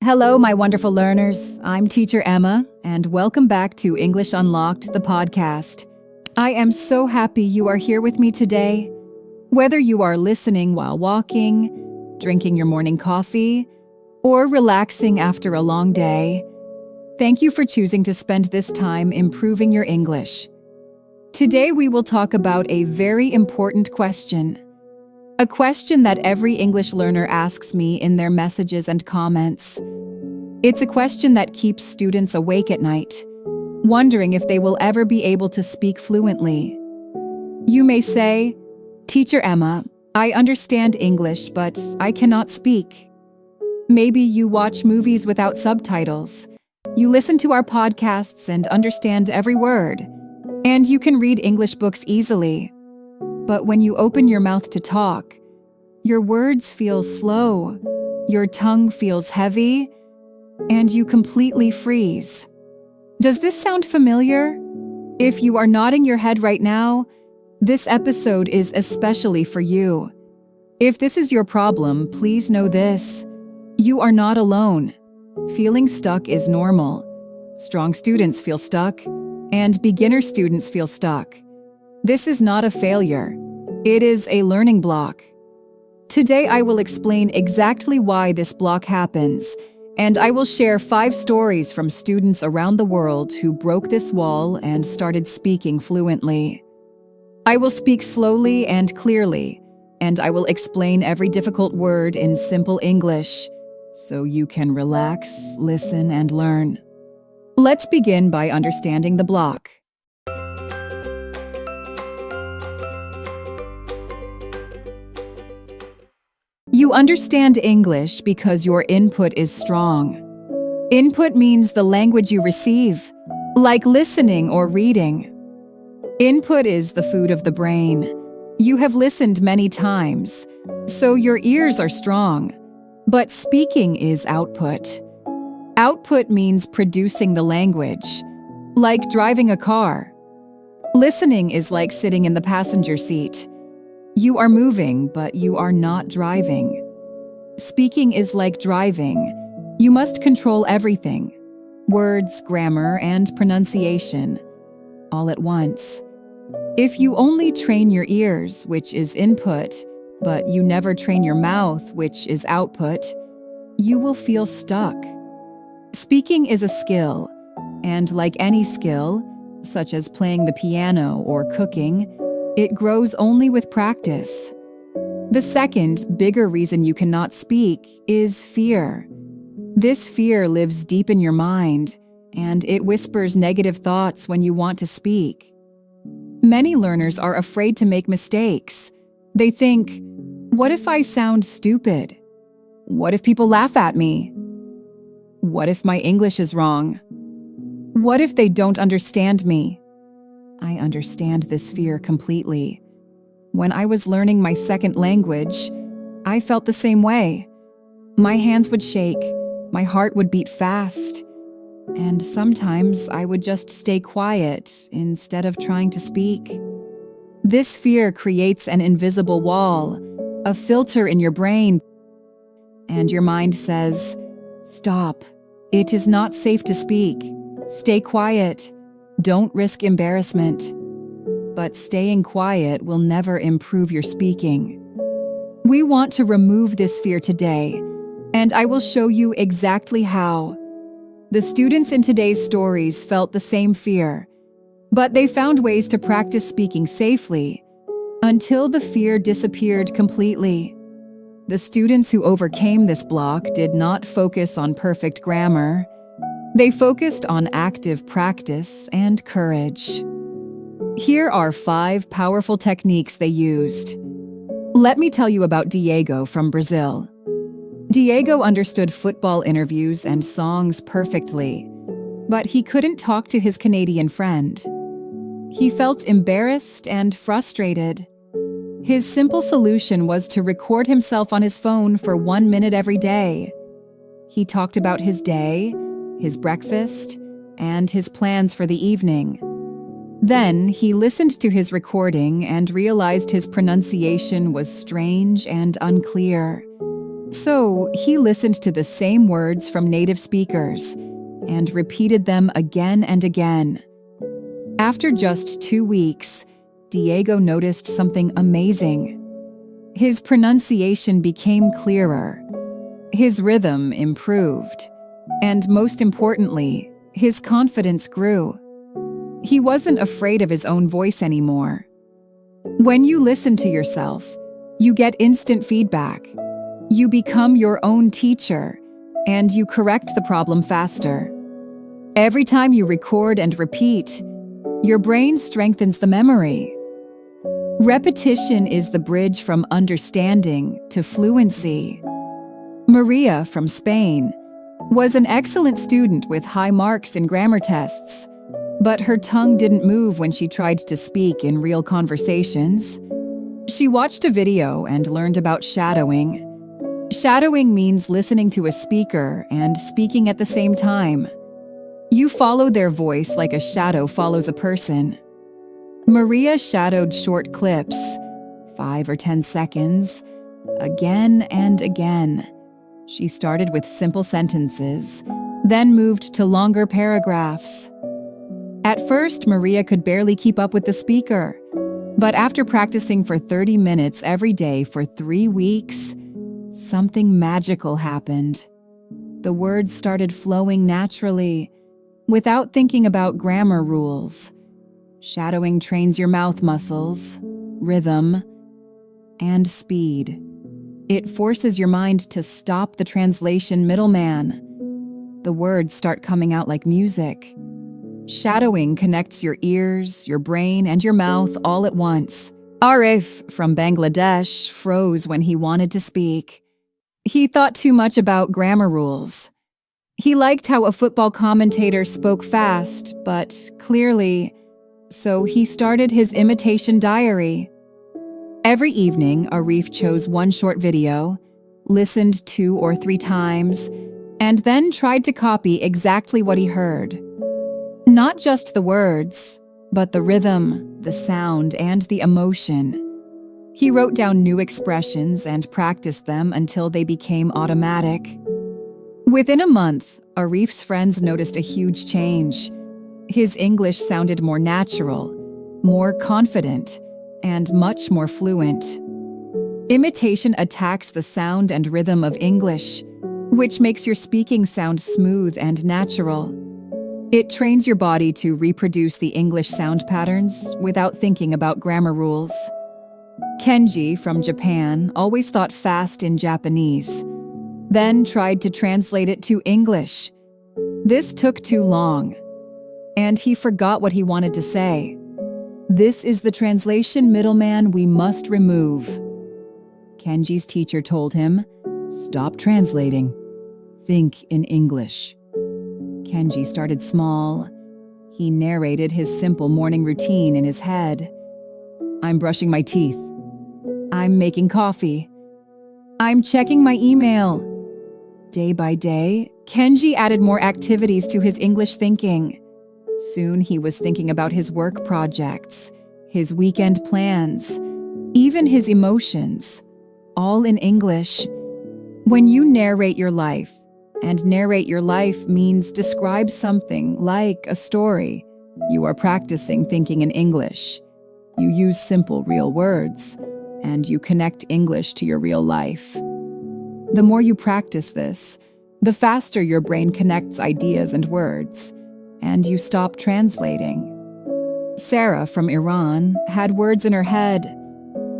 Hello, my wonderful learners. I'm Teacher Emma, and welcome back to English Unlocked, the podcast. I am so happy you are here with me today. Whether you are listening while walking, drinking your morning coffee, or relaxing after a long day, thank you for choosing to spend this time improving your English. Today we will talk about a very important question. A question that every English learner asks me in their messages and comments. It's a question that keeps students awake at night, wondering if they will ever be able to speak fluently. You may say, "Teacher Emma, I understand English, but I cannot speak." Maybe you watch movies without subtitles. You listen to our podcasts and understand every word, and you can read English books easily. But when you open your mouth to talk, your words feel slow, your tongue feels heavy, and you completely freeze. Does this sound familiar? If you are nodding your head right now, this episode is especially for you. If this is your problem, please know this. You are not alone. Feeling stuck is normal. Strong students feel stuck, and beginner students feel stuck. This is not a failure. It is a learning block. Today I will explain exactly why this block happens, and I will share 5 stories from students around the world who broke this wall and started speaking fluently. I will speak slowly and clearly, and I will explain every difficult word in simple English, so you can relax, listen, and learn. Let's begin by understanding the block. You understand English because your input is strong. Input means the language you receive, like listening or reading. Input is the food of the brain. You have listened many times, so your ears are strong. But speaking is output. Output means producing the language, like driving a car. Listening is like sitting in the passenger seat. You are moving, but you are not driving. Speaking is like driving. You must control everything: words, grammar, and pronunciation, all at once. If you only train your ears, which is input, but you never train your mouth, which is output, you will feel stuck. Speaking is a skill, and like any skill, such as playing the piano or cooking, it grows only with practice. The second, bigger reason you cannot speak is fear. This fear lives deep in your mind, and it whispers negative thoughts when you want to speak. Many learners are afraid to make mistakes. They think, what if I sound stupid? What if people laugh at me? What if my English is wrong? What if they don't understand me? I understand this fear completely. When I was learning my second language, I felt the same way. My hands would shake, my heart would beat fast, and sometimes I would just stay quiet instead of trying to speak. This fear creates an invisible wall, a filter in your brain, and your mind says, "Stop. It is not safe to speak. Stay quiet. Don't risk embarrassment." But staying quiet will never improve your speaking. We want to remove this fear today, and I will show you exactly how. The students in today's stories felt the same fear, but they found ways to practice speaking safely until the fear disappeared completely. The students who overcame this block did not focus on perfect grammar. They focused on active practice and courage. Here are 5 powerful techniques they used. Let me tell you about Diego from Brazil. Diego understood football interviews and songs perfectly, but he couldn't talk to his Canadian friend. He felt embarrassed and frustrated. His simple solution was to record himself on his phone for 1 minute every day. He talked about his day, his breakfast, and his plans for the evening. Then he listened to his recording and realized his pronunciation was strange and unclear. So he listened to the same words from native speakers and repeated them again and again. After just 2 weeks, Diego noticed something amazing. His pronunciation became clearer, his rhythm improved, and most importantly, his confidence grew. He wasn't afraid of his own voice anymore. When you listen to yourself, you get instant feedback. You become your own teacher, and you correct the problem faster. Every time you record and repeat, your brain strengthens the memory. Repetition is the bridge from understanding to fluency. Maria from Spain was an excellent student with high marks in grammar tests, but her tongue didn't move when she tried to speak in real conversations. She watched a video and learned about shadowing. Shadowing means listening to a speaker and speaking at the same time. You follow their voice like a shadow follows a person. Maria shadowed short clips, 5 or 10 seconds, again and again. She started with simple sentences, then moved to longer paragraphs. At first, Maria could barely keep up with the speaker, but after practicing for 30 minutes every day for 3 weeks, something magical happened. The words started flowing naturally, without thinking about grammar rules. Shadowing trains your mouth muscles, rhythm, and speed. It forces your mind to stop the translation middleman. The words start coming out like music. Shadowing connects your ears, your brain, and your mouth all at once. Arif from Bangladesh froze when he wanted to speak. He thought too much about grammar rules. He liked how a football commentator spoke fast, but clearly, so he started his imitation diary. Every evening, Arif chose one short video, listened 2 or 3 times, and then tried to copy exactly what he heard. Not just the words, but the rhythm, the sound, and the emotion. He wrote down new expressions and practiced them until they became automatic. Within a month, Arif's friends noticed a huge change. His English sounded more natural, more confident, and much more fluent. Imitation attacks the sound and rhythm of English, which makes your speaking sound smooth and natural. It trains your body to reproduce the English sound patterns without thinking about grammar rules. Kenji from Japan always thought fast in Japanese, then tried to translate it to English. This took too long, and he forgot what he wanted to say. This is the translation middleman we must remove. Kenji's teacher told him, "Stop translating. Think in English." Kenji started small. He narrated his simple morning routine in his head. "I'm brushing my teeth. I'm making coffee. I'm checking my email." Day by day, Kenji added more activities to his English thinking. Soon he was thinking about his work projects, his weekend plans, even his emotions, all in English. When you narrate your life, and narrate your life means describe something like a story, you are practicing thinking in English. You use simple, real words, and you connect English to your real life. The more you practice this, the faster your brain connects ideas and words, and you stop translating. Sarah from Iran had words in her head,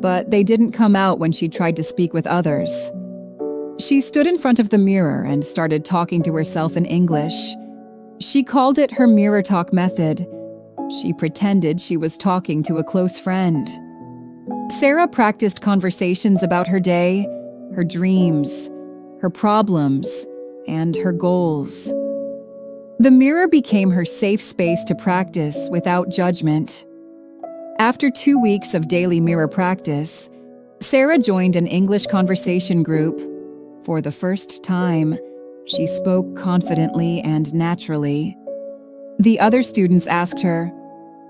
but they didn't come out when she tried to speak with others. She stood in front of the mirror and started talking to herself in English. She called it her mirror talk method. She pretended she was talking to a close friend. Sarah practiced conversations about her day, her dreams, her problems, and her goals. The mirror became her safe space to practice without judgment. After 2 weeks of daily mirror practice, Sarah joined an English conversation group. For the first time, she spoke confidently and naturally. The other students asked her,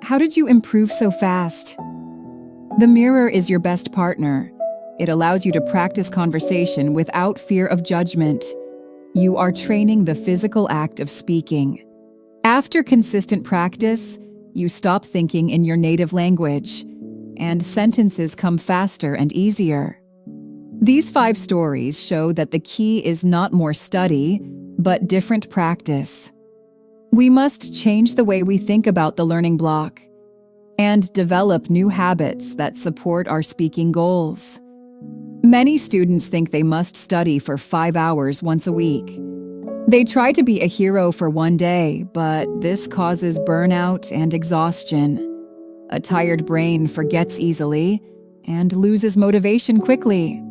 "How did you improve so fast?" The mirror is your best partner. It allows you to practice conversation without fear of judgment. You are training the physical act of speaking. After consistent practice, you stop thinking in your native language, and sentences come faster and easier. These 5 stories show that the key is not more study, but different practice. We must change the way we think about the learning block and develop new habits that support our speaking goals. Many students think they must study for 5 hours once a week. They try to be a hero for one day, but this causes burnout and exhaustion. A tired brain forgets easily and loses motivation quickly.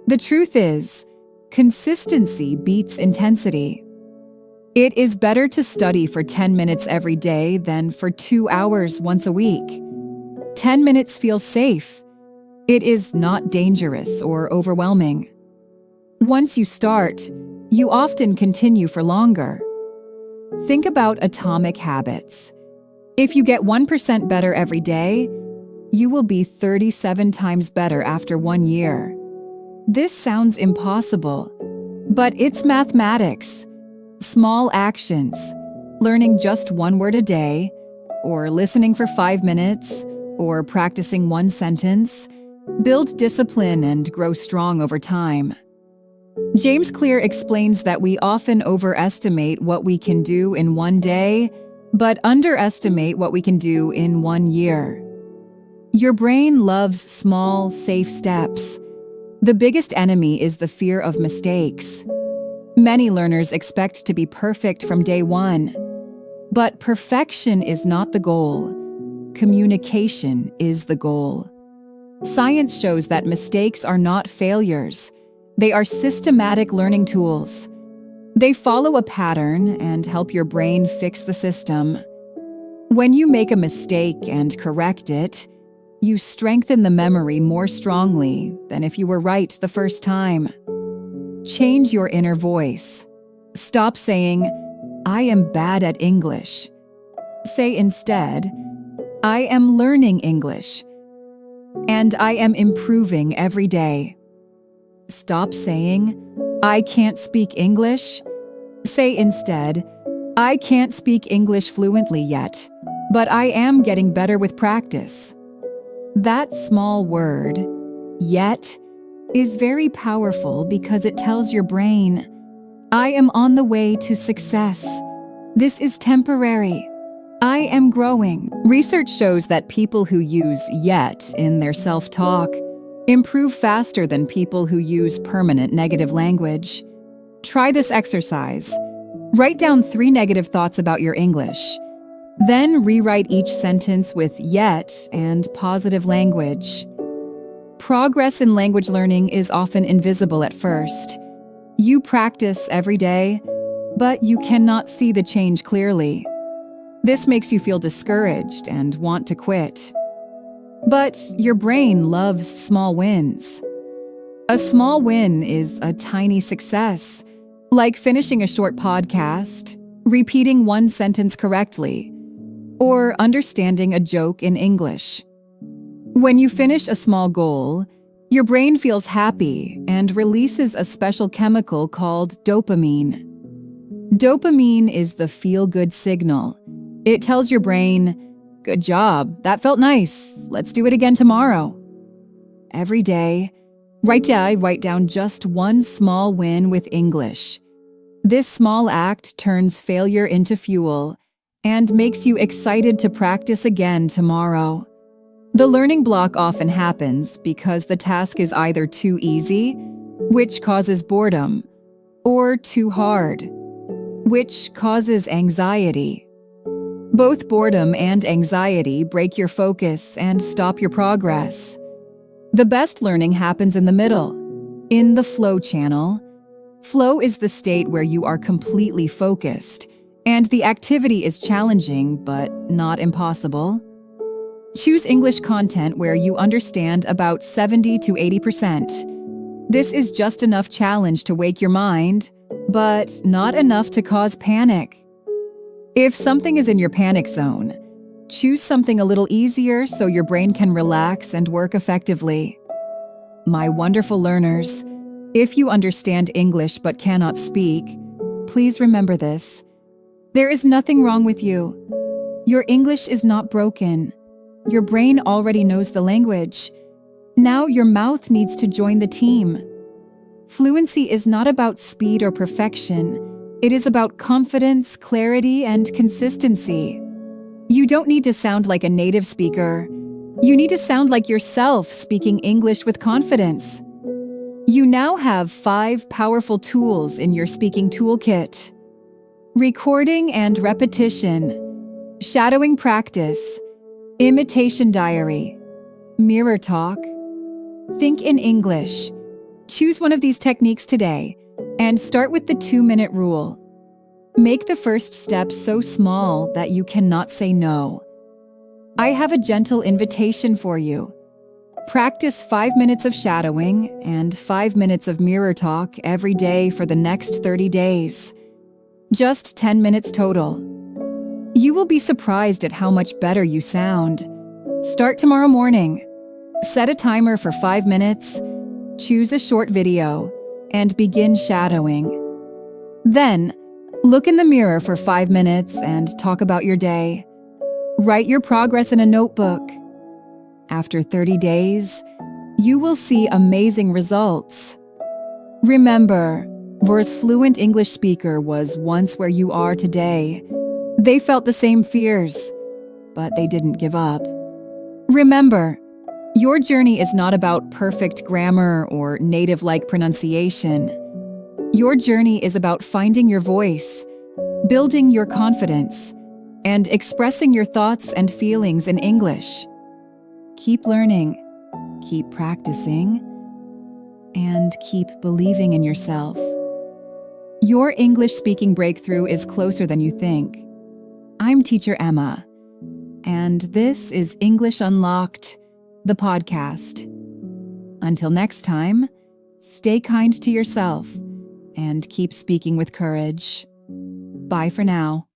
The truth is, consistency beats intensity. It is better to study for 10 minutes every day than for 2 hours once a week. 10 minutes feels safe. It is not dangerous or overwhelming. Once you start, you often continue for longer. Think about atomic habits. If you get 1% better every day, you will be 37 times better after 1 year. This sounds impossible, but it's mathematics. Small actions, learning just 1 word a day, or listening for 5 minutes, or practicing 1 sentence, build discipline and grow strong over time. James Clear explains that we often overestimate what we can do in 1 day, but underestimate what we can do in 1 year. Your brain loves small, safe steps. The biggest enemy is the fear of mistakes. Many learners expect to be perfect from day 1. But perfection is not the goal. Communication is the goal. Science shows that mistakes are not failures. They are systematic learning tools. They follow a pattern and help your brain fix the system. When you make a mistake and correct it, you strengthen the memory more strongly than if you were right the first time. Change your inner voice. Stop saying, "I am bad at English." Say instead, "I am learning English, and I am improving every day." Stop saying, "I can't speak English." Say instead, "I can't speak English fluently yet, but I am getting better with practice." That small word, "yet," is very powerful because it tells your brain, "I am on the way to success. This is temporary. I am growing." Research shows that people who use "yet" in their self-talk improve faster than people who use permanent negative language. Try this exercise. Write down 3 negative thoughts about your English. Then rewrite each sentence with "yet" and positive language. Progress in language learning is often invisible at first. You practice every day, but you cannot see the change clearly. This makes you feel discouraged and want to quit. But your brain loves small wins. A small win is a tiny success, like finishing a short podcast, repeating 1 sentence correctly, or understanding a joke in English. When you finish a small goal, your brain feels happy and releases a special chemical called dopamine. Dopamine is the feel-good signal. It tells your brain, "Good job, that felt nice, let's do it again tomorrow." Every day, write down just 1 small win with English. This small act turns failure into fuel and makes you excited to practice again tomorrow. The learning block often happens because the task is either too easy, which causes boredom, or too hard, which causes anxiety. Both boredom and anxiety break your focus and stop your progress. The best learning happens in the middle, in the flow channel. Flow is the state where you are completely focused, and the activity is challenging but not impossible. Choose English content where you understand about 70 to 80%. This is just enough challenge to wake your mind, but not enough to cause panic. If something is in your panic zone, choose something a little easier so your brain can relax and work effectively. My wonderful learners, if you understand English but cannot speak, please remember this. There is nothing wrong with you. Your English is not broken. Your brain already knows the language. Now your mouth needs to join the team. Fluency is not about speed or perfection. It is about confidence, clarity, and consistency. You don't need to sound like a native speaker. You need to sound like yourself, speaking English with confidence. You now have 5 powerful tools in your speaking toolkit: recording and repetition, shadowing practice, imitation diary, mirror talk. Think in English. Choose one of these techniques today and start with the 2-minute rule. Make the first step so small that you cannot say no. I have a gentle invitation for you. Practice 5 minutes of shadowing and 5 minutes of mirror talk every day for the next 30 days. Just 10 minutes total. You will be surprised at how much better you sound. Start tomorrow morning. Set a timer for 5 minutes, choose a short video, and begin shadowing. Then, look in the mirror for 5 minutes and talk about your day. Write your progress in a notebook. After 30 days, you will see amazing results. Remember, Vor's fluent English speaker was once where you are today. They felt the same fears, but they didn't give up. Remember, your journey is not about perfect grammar or native-like pronunciation. Your journey is about finding your voice, building your confidence, and expressing your thoughts and feelings in English. Keep learning, keep practicing, and keep believing in yourself. Your English speaking breakthrough is closer than you think. I'm Teacher Emma, and this is English Unlocked, the podcast. Until next time, stay kind to yourself and keep speaking with courage. Bye for now.